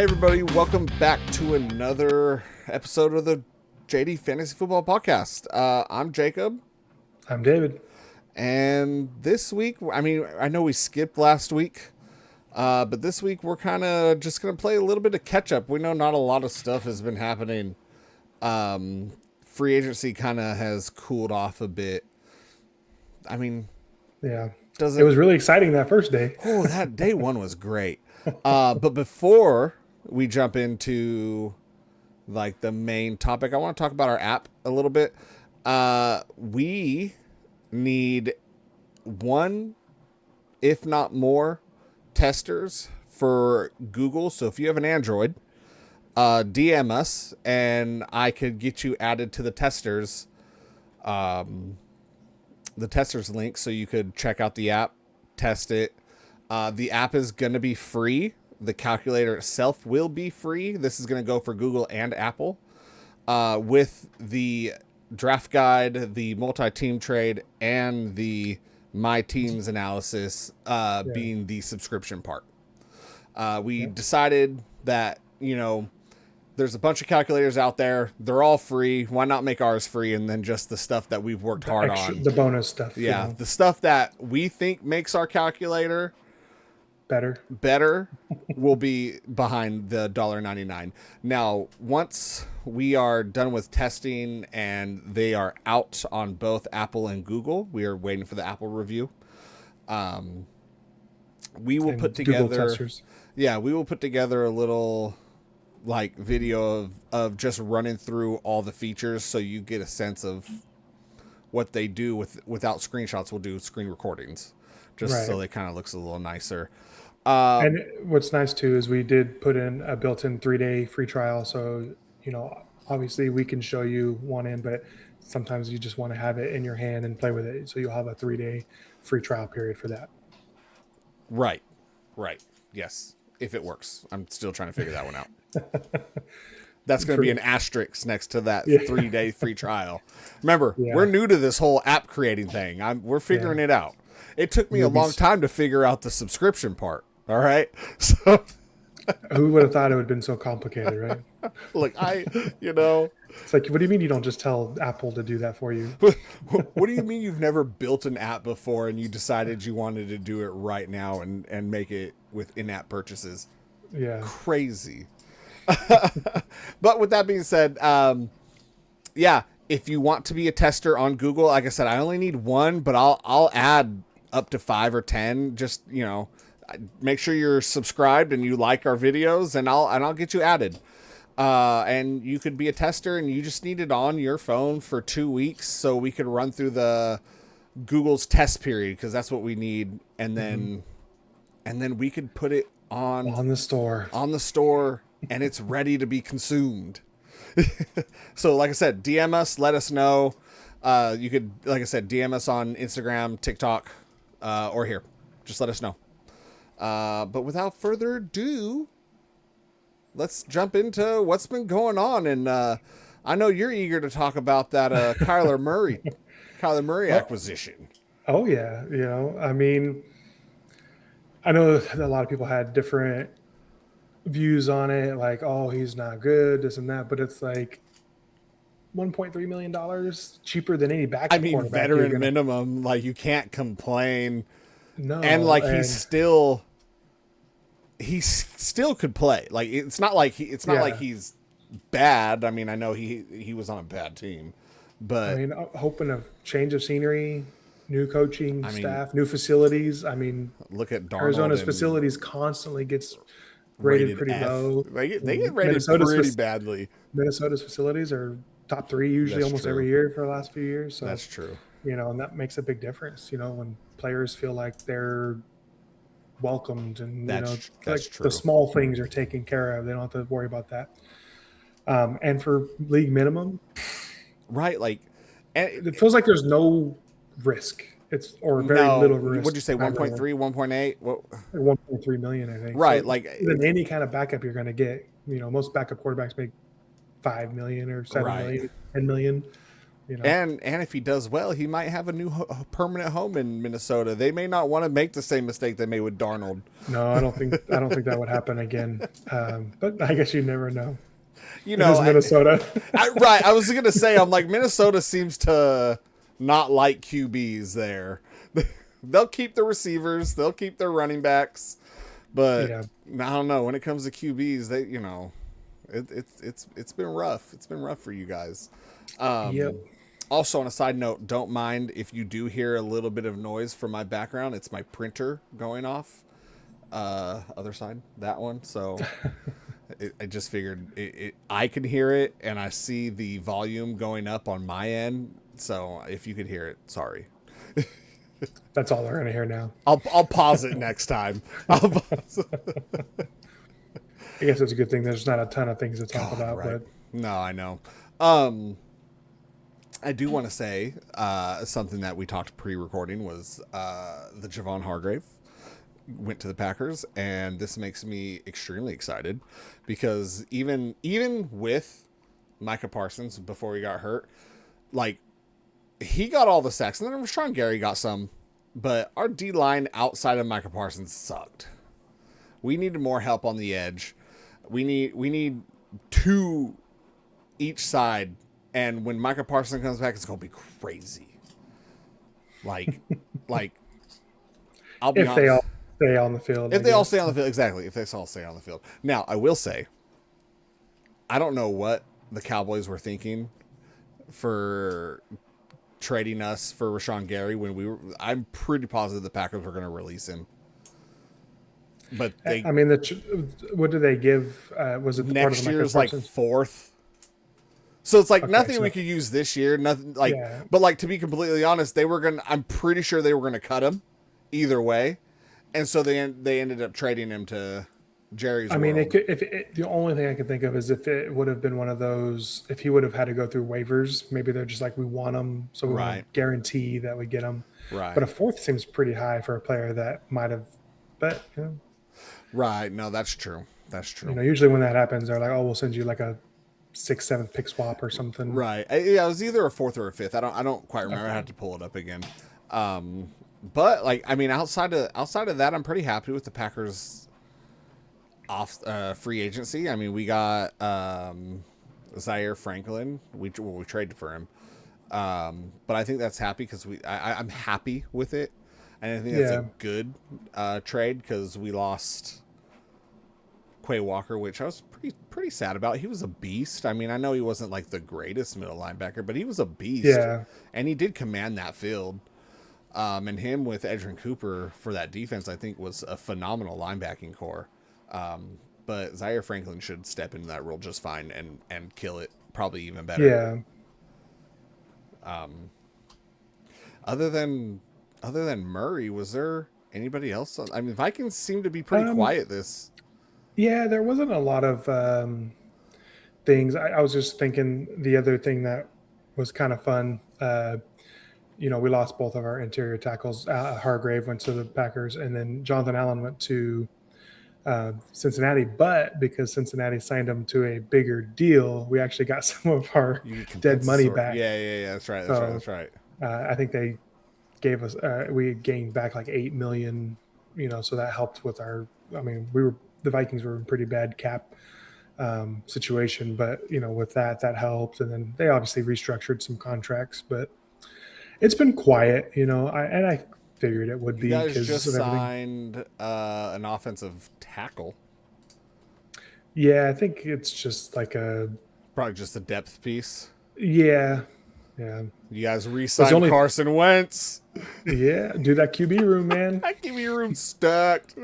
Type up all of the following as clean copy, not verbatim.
Hey everybody, welcome back to another episode of the JD Fantasy Football Podcast. I'm Jacob. I'm David. And this week, I know we skipped last week, but this week we're kind of just going to play a little bit of catch up. We know not a lot of stuff has been happening. Free agency kind of has cooled off a bit. Yeah. It was really exciting that first day. Oh, that day one was great. But before we jump into like the main topic, I want to talk about our app a little bit. We need one, if not more, testers for Google. So if you have an Android, DM us and I could get you added to the testers link so you could check out the app, test it. The app is going to be free. The calculator itself will be free. This is going to go for Google and Apple. With the draft guide, the multi-team trade, and the my teams analysis being the subscription part. We decided that, there's a bunch of calculators out there. They're all free. Why not make ours free? And then just the stuff that we've worked hard on. The bonus stuff. Yeah. The stuff that we think makes our calculator better will be behind the $1.99. Now, once we are done with testing and they are out on both Apple and Google, we are waiting for the Apple review. We will put together, we will put together a little like video of just running through all the features so you get a sense of what they do without screenshots. We'll do screen recordings just so it kind of looks a little nicer. And what's nice too is we did put in a built-in 3-day free trial. So, obviously we can show you one in, but sometimes you just want to have it in your hand and play with it. So you'll have a 3-day free trial period for that. Right. Yes. If it works. I'm still trying to figure that one out. That's going to be an asterisk next to that 3-day free trial. Remember, we're new to this whole app creating thing. We're figuring it out. It took me a long time to figure out the subscription part. All right. So who would have thought it would have been so complicated, right? Look, it's like, what do you mean you don't just tell Apple to do that for you? What do you mean you've never built an app before and you decided you wanted to do it right now and make it with in-app purchases? Yeah. Crazy. But with that being said, if you want to be a tester on Google, like I said, I only need one, but I'll add up to 5 or 10. Just, make sure you're subscribed and you like our videos, and I'll get you added. And you could be a tester, and you just need it on your phone for 2 weeks so we could run through the Google's test period, because that's what we need, and then we could put it on the store, and it's ready to be consumed. So like I said, DM us, let us know. You could, like I said, DM us on Instagram, TikTok, or here. Just let us know. But without further ado, let's jump into what's been going on. And I know you're eager to talk about that Kyler Murray acquisition. Oh yeah, I know a lot of people had different views on it, like, oh, he's not good, this and that, but it's like $1.3 million cheaper than any backup quarterback. Veteran minimum, like, you can't complain. No, and like he still could play. Like, it's not like he's bad. I mean, I know he was on a bad team, but hoping a change of scenery, new coaching staff, new facilities. Look at Darnold. Arizona's facilities constantly gets rated pretty low. They get rated pretty badly. Minnesota's facilities are top 3 usually almost every year for the last few years. So that's true. And that makes a big difference, when players feel like they're welcomed and, the small things are taken care of. They don't have to worry about that. And for league minimum, right? Like, it feels like there's no risk. It's very little risk. What'd you say? 1.3, 1.8? 1.3 million, I think. Right. So like even any kind of backup you're going to get, most backup quarterbacks make 5 million or 7 million, 10 million. You know, And if he does well, he might have a new permanent home in Minnesota. They may not want to make the same mistake they made with Darnold. no, I don't think that would happen again. But I guess you never know. You It know, is Minnesota. right. I was going to say, I'm like, Minnesota seems to not like QBs there. They'll keep the receivers, they'll keep their running backs, but Yeah. I don't know. When it comes to QBs, they, it's been rough. It's been rough for you guys. Yep. Also, on a side note, don't mind if you do hear a little bit of noise from my background. It's my printer going off. Other side, that one. So I just figured I can hear it, and I see the volume going up on my end. So if you could hear it, sorry. That's all they're gonna hear now. I'll pause it next time. I'll pause it. I guess it's a good thing there's not a ton of things to talk God, about, right. but No, I know. I do want to say something that we talked pre-recording was the Javon Hargrave went to the Packers, and this makes me extremely excited because even with Micah Parsons before he got hurt, like he got all the sacks, and then Rashawn Gary got some, but our D line outside of Micah Parsons sucked. We needed more help on the edge. We need two each side. And when Micah Parsons comes back, it's gonna be crazy. Like I'll be if honest. they all stay on the field, If they all stay on the field, exactly. If they all stay on the field. Now, I will say, I don't know what the Cowboys were thinking for trading us for Rashawn Gary when we were. I'm pretty positive the Packers were going to release him. But they, I mean, what do they give? Was it the part of next the year's Micah like Parsons? fourth. So it's like Okay, nothing so- we could use this year. Nothing like, Yeah. but like to be completely honest, they were gonna. I'm pretty sure they were gonna cut him, either way, and so they ended up trading him to Jerry's. I mean, World. it could, the only thing I can think of is if it would have been one of those, if he would have had to go through waivers, maybe they're just like, we want him, so we want Right. to guarantee that we get him. Right. But a fourth seems pretty high for a player that might have, but Right. No, that's true. That's true. usually when that happens, they're like, oh, we'll send you like a 6th, 7th pick swap or something. Right. Yeah, it was either a fourth or a fifth. I don't quite remember. Okay. I had to pull it up again. But like, I mean, outside of that, I'm pretty happy with the Packers off free agency. I mean, we got Zaire Franklin. We traded for him. But I think that's happy because I'm happy with it. And I think that's a good trade because we lost Quay Walker, which I was pretty sad about. He was a beast. I mean, I know he wasn't like the greatest middle linebacker, but he was a beast. Yeah. And he did command that field. And him with Edgerrin Cooper for that defense, I think, was a phenomenal linebacking core. But Zaire Franklin should step into that role just fine and kill it, probably even better. Yeah. Other than Murray, was there anybody else? I mean, Vikings seem to be pretty quiet this. Yeah, there wasn't a lot of things. I was just thinking the other thing that was kind of fun. We lost both of our interior tackles. Hargrave went to the Packers, and then Jonathan Allen went to Cincinnati. But because Cincinnati signed him to a bigger deal, we actually got some of our dead money back. Yeah. That's right. That's right. I think they gave us. We gained back like $8 million. So that helped with our. I mean, the Vikings were in pretty bad cap situation, but with that helped, and then they obviously restructured some contracts, but it's been quiet. I figured it would be. You guys just signed an offensive tackle. Yeah, I think it's just like probably just a depth piece. Yeah. You guys re-signed Carson Wentz. Yeah, do that QB room, man. That QB room stacked.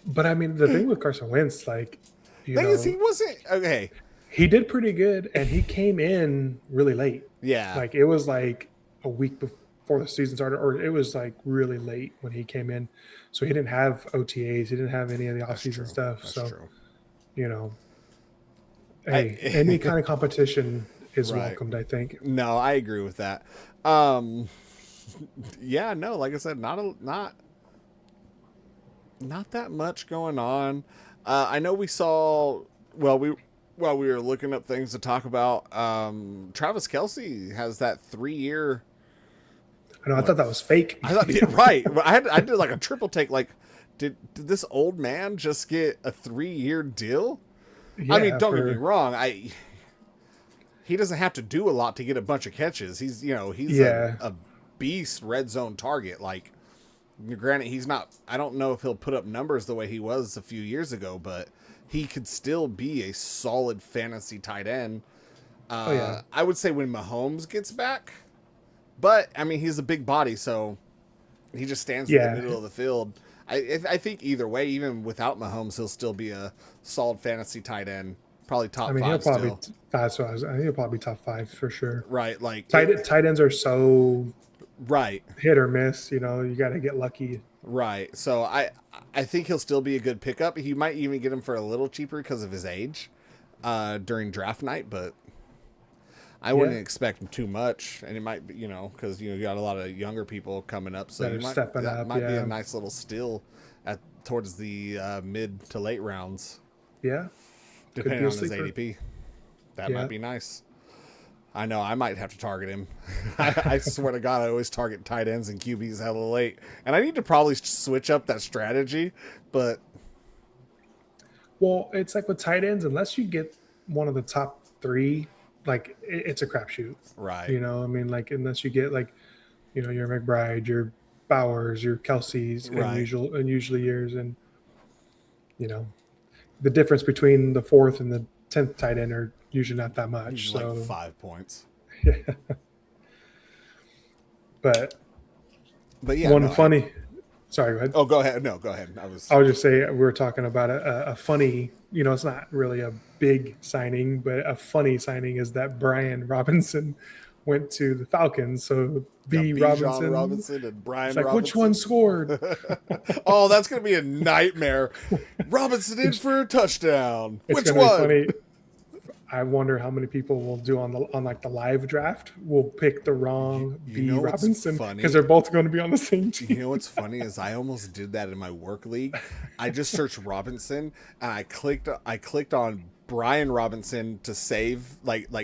But I mean, the thing with Carson Wentz, like, thing is, he wasn't okay. He did pretty good, and he came in really late. Yeah, like it was like a week before the season started, or it was like really late when he came in. So he didn't have OTAs, he didn't have any of the offseason stuff. That's so, true. Hey, any kind of competition is welcomed, I think. No, I agree with that. Yeah, no, like I said, not that much going on. I know we saw. Well, while we were looking up things to talk about, Travis Kelce has that 3-year. I know. I thought that was fake. I thought, yeah, right. I did like a triple take. Like, did this old man just get a 3-year deal? Yeah, I mean, don't get me wrong. He doesn't have to do a lot to get a bunch of catches. He's a beast red zone target. Like, granted, he's not. I don't know if he'll put up numbers the way he was a few years ago, but he could still be a solid fantasy tight end. I would say when Mahomes gets back, but I mean, he's a big body, so he just stands in the middle of the field. I think either way, even without Mahomes, he'll still be a solid fantasy tight end. Probably top 5 he'll probably, still. that's what I was. I think he'll probably be top 5 for sure. Right, like tight ends are so right hit or miss. You know, you got to get lucky. Right. So I think he'll still be a good pickup. You might even get him for a little cheaper because of his age during draft night, but I wouldn't expect him too much. And it might be, because you got a lot of younger people coming up, so that might be a nice little steal towards the mid to late rounds. Yeah. Depending on his ADP. That might be nice. I know I might have to target him. I swear to God, I always target tight ends and QBs hella late. And I need to probably switch up that strategy, but... Well, it's like with tight ends, unless you get one of the top 3, like, it's a crapshoot. Right. You know, I mean, like, unless you get, like, your McBride, your Bowers, your Kelsey's, and usually years. And, the difference between the 4th and the 10th tight end are usually not that much. Like 5 points. Yeah. But yeah, funny. Sorry, go ahead. Oh, go ahead. No, go ahead. I was just saying we were talking about a funny. It's not really a big signing, but a funny signing is that Brian Robinson went to the Falcons. So Robinson and Brian Robinson. Which one scored? Oh, that's gonna be a nightmare. Robinson in for a touchdown. Which one? Funny. I wonder how many people will do on the live draft will pick the wrong Robinson because they're both going to be on the same team. You know what's funny is I almost did that in my work league. I just searched Robinson and I clicked on Brian Robinson to save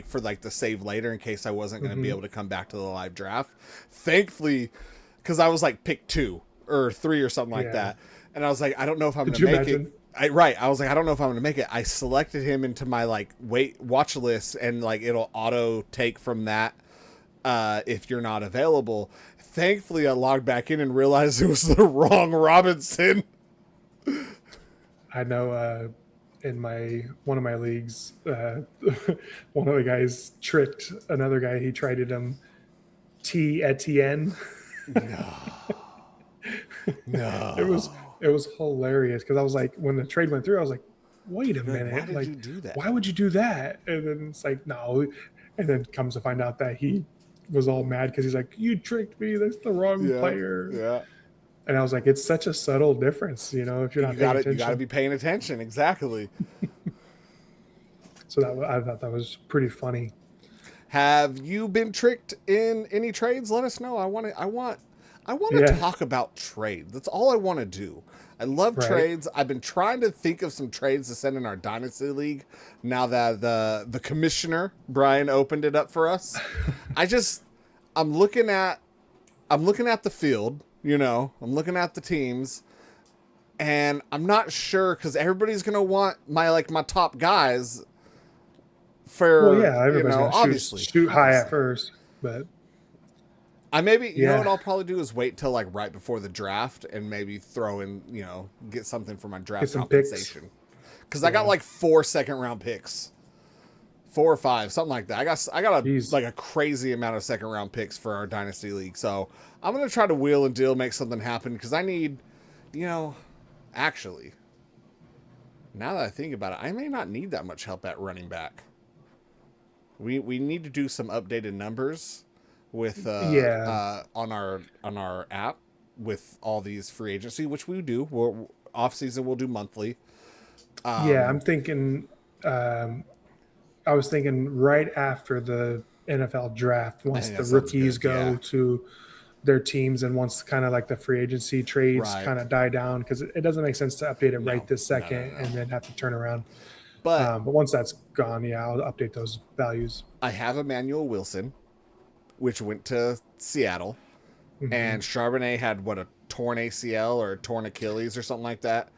for the save later in case I wasn't going to be able to come back to the live draft. Thankfully, because I was like pick 2 or 3 or something like that, and I was like, I don't know if I'm going to make it. I was like, I don't know if I'm going to make it. I selected him into my watch list, and it'll auto take from that if you're not available. Thankfully, I logged back in and realized it was the wrong Robinson. I know in one of my leagues, one of the guys tricked another guy. He traded him T Etienne. No. It was hilarious because I was like, when the trade went through, I was like, wait a minute. Why did you do that? Why would you do that? And then it's like, no. And then comes to find out that he was all mad because he's like, you tricked me. That's the wrong player. Yeah. And I was like, it's such a subtle difference, if you're not paying attention. You got to be paying attention. Exactly. So I thought that was pretty funny. Have you been tricked in any trades? Let us know. I want to talk about trades. That's all I want to do. I love trades. I've been trying to think of some trades to send in our Dynasty League now that the commissioner, Brian, opened it up for us. I'm looking at the field, I'm looking at the teams, and I'm not sure because everybody's going to want my top guys for, everybody's going to obviously shoot high at first, but I maybe, you know what I'll probably do is wait till right before the draft and maybe throw in, get something for my draft compensation. Because I got 4 second-round picks. 4 or 5, something like that. I got a crazy amount of second-round picks for our Dynasty League. So I'm going to try to wheel and deal, make something happen because I need, actually, now that I think about it, I may not need that much help at running back. We need to do some updated numbers with on our app with all these free agency, which we do. Off season we'll do monthly. I'm thinking. I was thinking right after the NFL draft, once the rookies go to their teams and once kind of the free agency trades kind of die down, because it doesn't make sense to update it right this second and then have to turn around. But But once that's gone, yeah, I'll update those values. I have Emmanuel Wilson, which went to Seattle, Hmm. and Charbonnet had what, a torn ACL or a torn Achilles or something like that.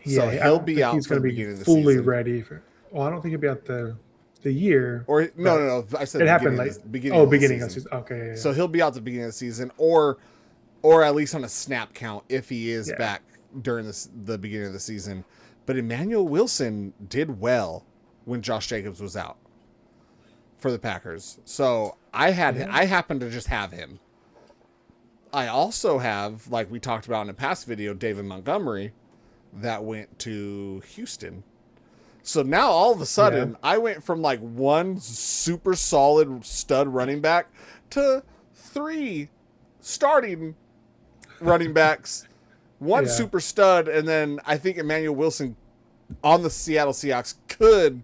So Yeah, I he'll don't be think out he's for going the to be beginning of the fully season. ready for. Well, I don't think he'll be out the year, Or no, but no, no. I said it happened beginning of late. the beginning Oh, of the beginning of season. season. Okay, yeah, So he'll be out the beginning of the season, or at least on a snap count if he is yeah. back during the beginning of the season. But Emmanuel Wilson did well when Josh Jacobs was out for the Packers. So I Yeah. happen to just have him. I also have, like we talked about in a past video, David Montgomery that went to Houston. So now all of a Yeah. sudden I went from like one super solid stud running back to three starting running backs, one Yeah. super stud, and then I think Emmanuel Wilson on the Seattle Seahawks could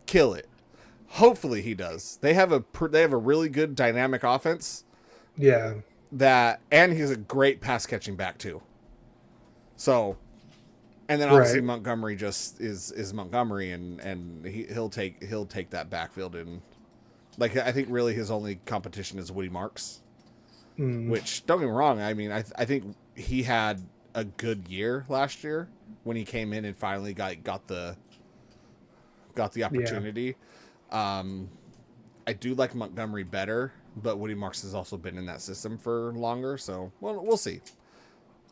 kill it. Hopefully he does. They have a really good dynamic offense Yeah. and he's a great pass catching back too. So, and then obviously Right. Montgomery just is Montgomery, and he'll take that backfield, and like I think really his only competition is Woody Marks. Mm. Which, don't get me wrong, I mean, I think he had a good year last year when he came in and finally got the Yeah. opportunity. I do like Montgomery better, but Woody Marks has also been in that system for longer, so we'll see.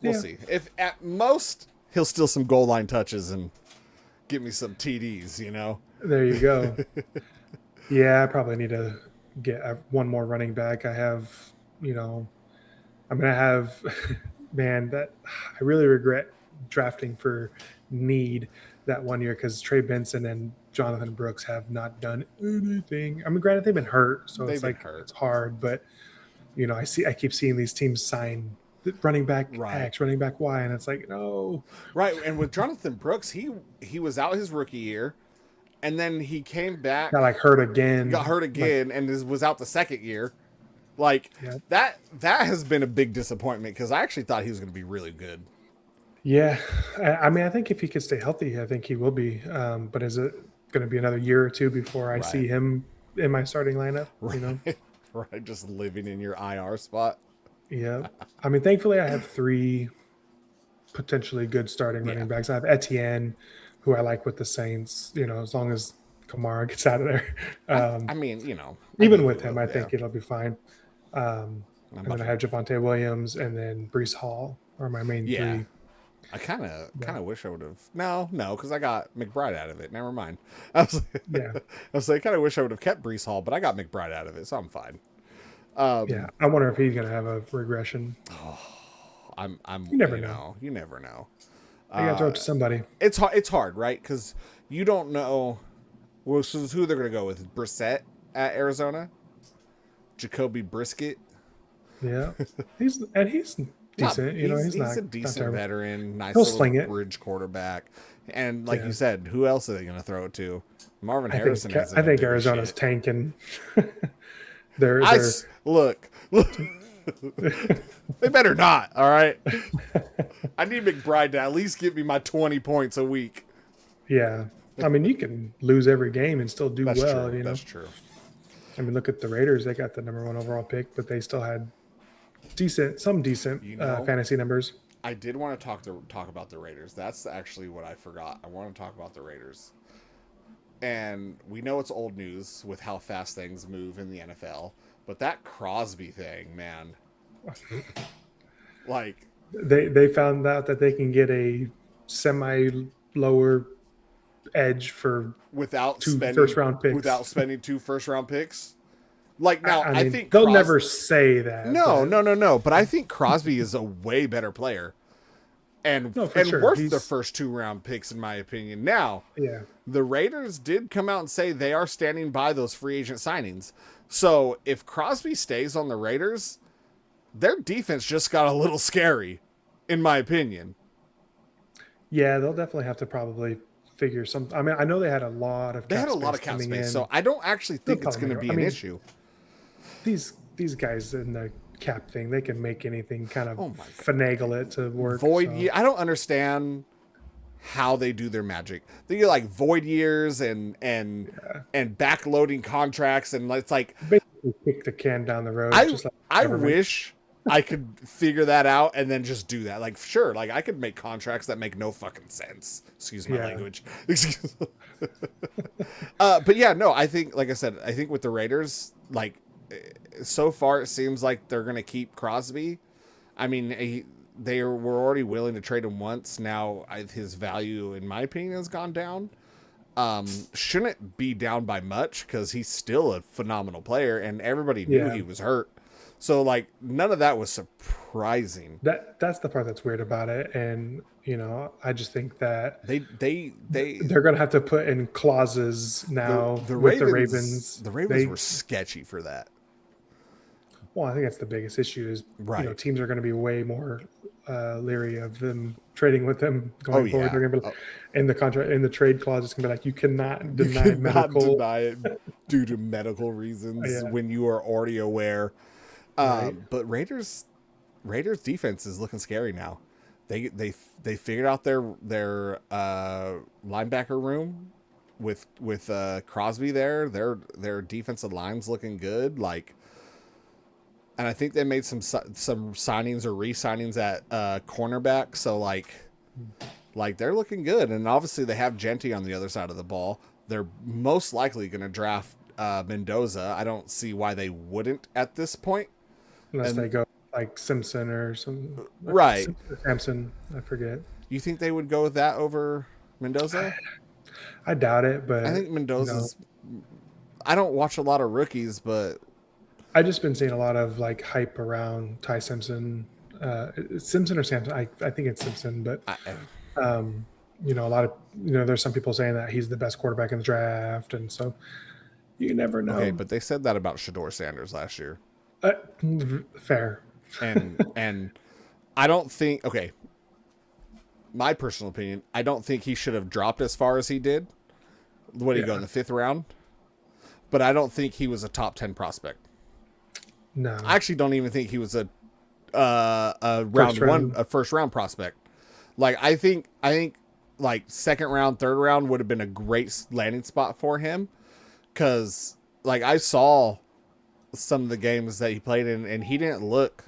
We'll Yeah. see. If at most he'll steal some goal line touches and give me some TDs, you know. There you go. Yeah, I probably need to get one more running back. I have, you know, I'm gonna have, man, that I really regret drafting for need that one year because Trey Benson and Jonathan Brooks have not done anything. I mean, granted they've been hurt, so They've it's been like hurt. it's hard, but I keep seeing these teams sign running back Right. X, running back Y, and it's like no, Right, and with Jonathan Brooks, he was out his rookie year, and then he came back, got like hurt again, got hurt like again, and was out the second year. Like yeah, that has been a big disappointment because I actually thought he was going to be really good. yeah. I mean, I think if he could stay healthy, I think he will be. But is it going to be another year or two before I Right. see him in my starting lineup? You know. Right. Right. Just living in your IR spot. Yeah. I mean, thankfully, I have three potentially good starting Yeah. running backs. I have Etienne, who I like with the Saints, as long as Kamara gets out of there. I mean, I Even think with he him, will, I yeah. think it'll be fine. I'm And about then I to, have Javonte Williams and then Brees Hall are my main yeah. three. I kind Yeah. of wish I would have. No, because I got McBride out of it. Never mind. I was, Yeah. I was like, kind of wish I would have kept Brees Hall, but I got McBride out of it, so I'm fine. Yeah. I wonder if he's going to have a regression. I'm. You never know. You never know. I got to throw it to somebody. It's hard. It's hard, right? Because you don't know. Well, so who they're gonna go with? Brissett at Arizona, Jacoby Brisket. Yeah. He's decent. He's He's not a not decent terrible. veteran, nice He'll little sling it. bridge quarterback, and like Yeah. you said, who else are they gonna throw it to? Marvin Harrison. I think Arizona's tanking. they're Look. They better not. All right. I need McBride to at least give me my 20 points a week. yeah. I mean, you can lose every game and still do That's well. true. That's true. I mean, look at the Raiders. They got the number one overall pick, but they still had some decent fantasy numbers. I did want to talk about the Raiders. That's actually what I forgot. I want to talk about the Raiders. And we know it's old news with how fast things move in the NFL, but that Crosby thing, man. Like They found out that they can get a semi lower edge for without two spending first round picks. without spending 2 first-round picks. Like now, I mean, think they'll never say that. No. But I think Crosby is a way better player, and sure. worth the first 2-round picks in my opinion. Now, Yeah. the Raiders did come out and say they are standing by those free agent signings. So if Crosby stays on the Raiders, their defense just got a little scary, in my opinion. Yeah, they'll definitely have to probably figure some. I mean, I know they had a lot of They had a lot of cap coming space, in. so I don't actually think it's going to be an issue. These guys in the cap thing, they can make anything kind of Oh my God. finagle it to work. Void, so. I don't understand how they do their magic. They get like void years Yeah. and backloading contracts, and it's like Basically kick the can down the road, I just like I government. wish I could figure that out and then just do that. Like, sure, like I could make contracts that make no fucking sense. Excuse my Yeah. language. But yeah, no, I think, like I said, I think with the Raiders, like so far it seems like they're gonna keep Crosby. I mean, were already willing to trade him once. Now his value, in my opinion, has gone down. Shouldn't be down by much because he's still a phenomenal player, and everybody knew Yeah. he was hurt. So like none of that was surprising. That's the part that's weird about it. And, I just think that They they're going to have to put in clauses now the with the Ravens Ravens. the Ravens were sketchy for that. Well, I think that's the biggest issue is, Right. teams are going to be way more leery of them trading with them Oh going forward. yeah. They're going to be in the contract, in the trade clause, it's going to be like, you cannot You deny cannot medical. deny it due to medical reasons Yeah. when you are already aware. Right. But Raiders defense is looking scary now. They figured out their linebacker room with Crosby there. Their defensive line's looking good. Like, and I think they made some signings or re-signings at cornerback. So like they're looking good. And obviously they have Genty on the other side of the ball. They're most likely going to draft Mendoza. I don't see why they wouldn't at this point. Unless they go like Simpson or some. Right. Sampson, I forget. You think they would go with that over Mendoza? I doubt it, but I think Mendoza's. I don't watch a lot of rookies, but I just been seeing a lot of like hype around Ty Simpson, Simpson or Sampson. I think it's Simpson, but a lot of there's some people saying that he's the best quarterback in the draft, and so you never know. Okay, but they said that about Shador Sanders last year. Fair. And I don't think. Okay, my personal opinion, I don't think he should have dropped as far as he did. What did he go in the 5th round? But I don't think he was a top 10 prospect. No, I actually don't even think he was a first round prospect. Like I think like 2nd round, 3rd round would have been a great landing spot for him, because like I saw some of the games that he played in, and he didn't look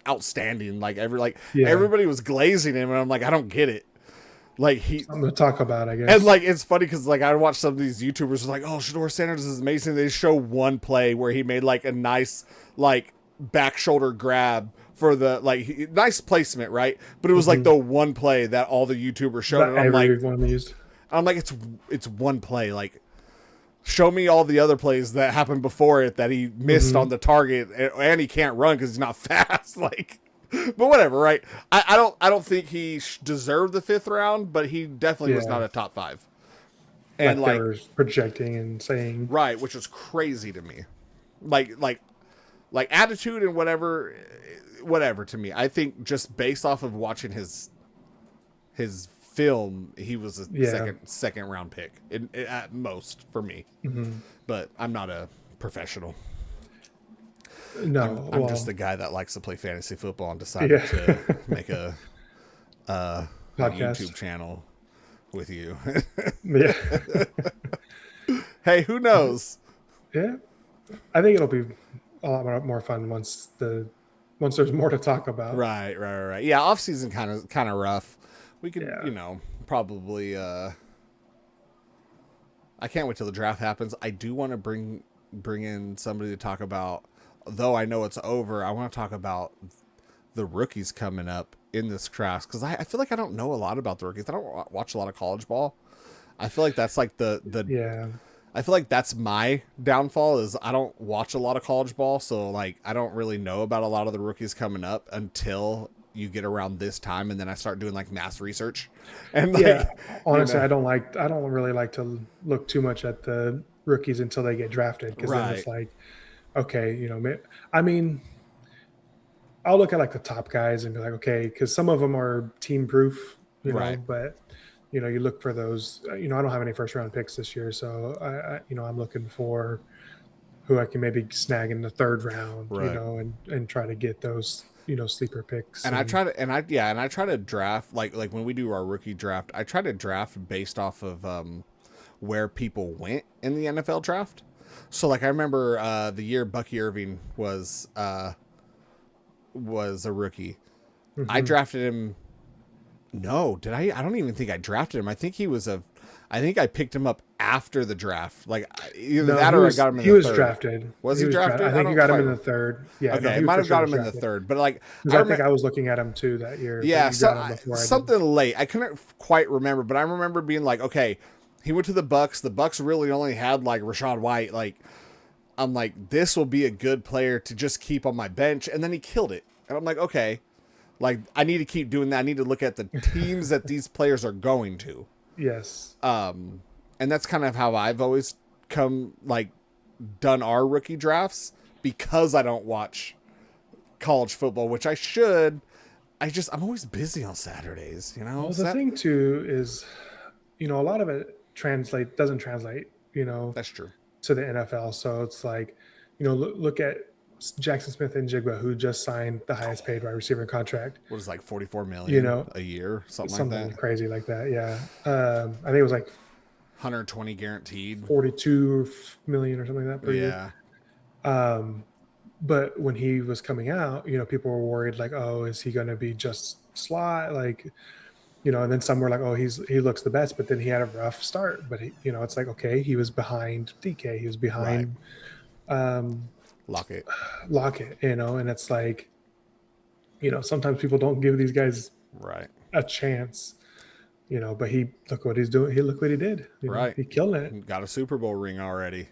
outstanding. Like everybody was glazing him, and I'm like, I don't get it. Like something to talk about, I guess. And like it's funny because like I watch some of these YouTubers like, oh, Shador Sanders is amazing. They show one play where he made like a nice like back shoulder grab for the like nice placement, right? But it was like the one play that all the YouTubers showed, and I'm like, it's one play. Like, show me all the other plays that happened before it that he missed on the target, and he can't run because he's not fast. Like. But whatever, right? I don't think he deserved the 5th round, but he definitely was not a top 5. And like they were projecting and saying, right, which was crazy to me. Like attitude and whatever to me. I think just based off of watching his film, he was a second round pick at most for me. But I'm not a professional. No, I'm just the guy that likes to play fantasy football and decided to make a YouTube channel with you. Yeah. Hey, who knows? Yeah, I think it'll be a lot more fun once there's more to talk about. Right. Yeah, off season kind of rough. We could, probably. I can't wait till the draft happens. I do want to bring in somebody to talk about. Though I know it's over, I want to talk about the rookies coming up in this class, because I feel like I don't know a lot about the rookies. I don't watch a lot of college ball. I feel like that's like I feel like that's my downfall, is I don't watch a lot of college ball, so like I don't really know about a lot of the rookies coming up until you get around this time, and then I start doing like mass research. And like, honestly, I don't really like to look too much at the rookies until they get drafted, because then it's like, okay, I mean, I'll look at like the top guys and be like, okay, because some of them are team proof, know, but you look for those. I don't have any 1st round picks this year, so I'm looking for who I can maybe snag in the 3rd round, and try to get those sleeper picks. And I try to, and I try to draft like when we do our rookie draft, I try to draft based off of where people went in the NFL draft. So like I remember the year Bucky Irving was a rookie. I drafted him. No, did I? I don't even think I drafted him. I think I picked him up after the draft. Like either that or I got him in the third. He was drafted. Was he drafted? I think you got him in the third. Yeah, okay, I might have got him in the third, but like I think I was looking at him too that year. Yeah, something late. I couldn't quite remember, but I remember being like, okay, he went to the Bucks. The Bucks really only had like Rachaad White. Like, I'm like, this will be a good player to just keep on my bench, and then he killed it. And I'm like, okay, like I need to keep doing that. I need to look at the teams that these players are going to. Yes. And that's kind of how I've always done our rookie drafts because I don't watch college football, which I should. I'm always busy on Saturdays, Well, the thing too is, a lot of it doesn't translate, that's true, to the NFL. So it's like, look at Jackson Smith and Jigba, who just signed the highest paid wide receiver contract. What is like $44 million a year, something like that, crazy like that. Yeah, I think it was like 120 guaranteed, 42 million or something like that per year. But when he was coming out, people were worried like, oh, is he going to be just slot? Like, and then some were like, oh, he looks the best, but then he had a rough start. But it's like, okay, he was behind DK, he was behind Lockett, and it's like, sometimes people don't give these guys a chance, but look what he's doing. Look what he did. He killed it. Got a Super Bowl ring already.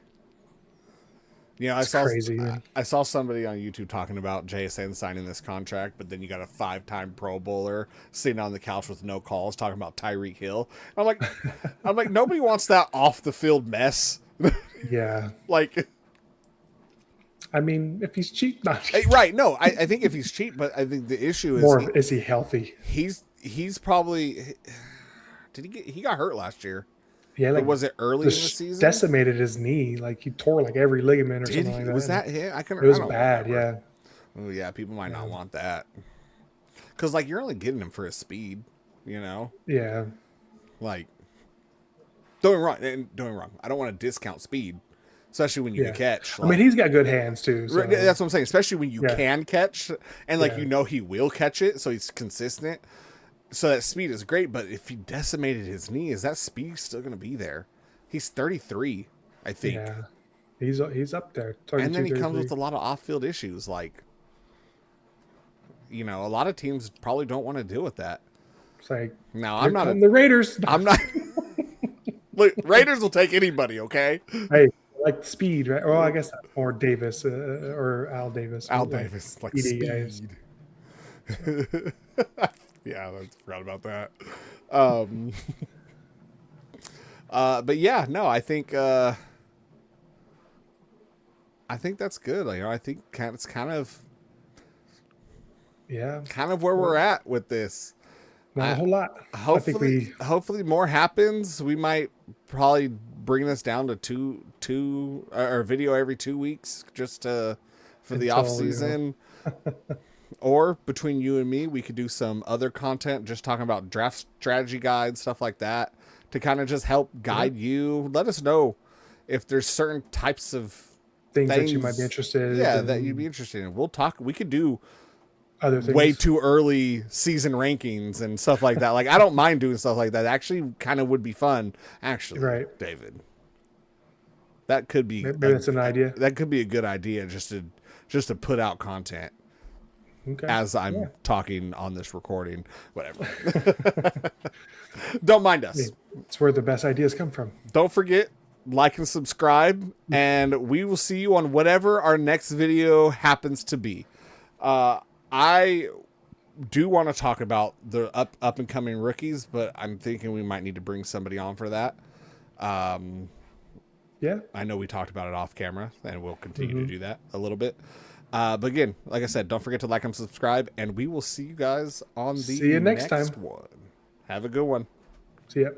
Crazy. I saw somebody on YouTube talking about JSN signing this contract, but then you got a 5-time Pro Bowler sitting on the couch with no calls talking about Tyreek Hill. I'm like, nobody wants that off the field mess. Yeah. Like, I mean, if he's cheap, not right. No, I think if he's cheap, but I think the issue is is he healthy? He's probably he got hurt last year. Yeah, like was it early in the season? Decimated his knee, like he tore like every ligament or something like that. Was that him? I couldn't. It was bad. Yeah. Oh yeah, people might not want that because like you're only getting him for his speed, Yeah. Like, don't get me wrong. I don't want to discount speed, especially when you can catch. Like, I mean, he's got good hands too. So. That's what I'm saying. Especially when you can catch, and like he will catch it, so he's consistent. So that speed is great, but if he decimated his knee, is that speed still going to be there? He's 33, I think. Yeah, he's up there. And then he comes with a lot of off-field issues, like, a lot of teams probably don't want to deal with that. It's like, now I'm not the Raiders. I'm not. Look, Raiders will take anybody. Okay. Hey, like speed, right? Well, I guess or Davis or Al Davis. Al Davis, like speed. Yeah, I forgot about that. But yeah, no, I think that's good. I think it's kind of where we're at with this. Not a whole lot. Hopefully more happens. We might probably bring this down to two or video every 2 weeks just for the off season. Or between you and me, we could do some other content, just talking about draft strategy guides, stuff like that, to kind of just help guide you. Let us know if there's certain types of things that you might be interested in. Yeah, that you'd be interested in. We'll talk. We could do other things. Way too early season rankings and stuff like that. Like, I don't mind doing stuff like that. Actually, kind of would be fun. Actually, right, David. That could be. Maybe that's an idea. That could be a good idea, just to put out content. Okay. As I'm talking on this recording, whatever. Don't mind us. It's where the best ideas come from. Don't forget, like and subscribe, and we will see you on whatever our next video happens to be. I do want to talk about the up and coming rookies, but I'm thinking we might need to bring somebody on for that. Yeah. I know we talked about it off camera, and we'll continue to do that a little bit. But again, like I said, don't forget to like and subscribe, and we will see you guys on the next time. one. Have a good one. See ya.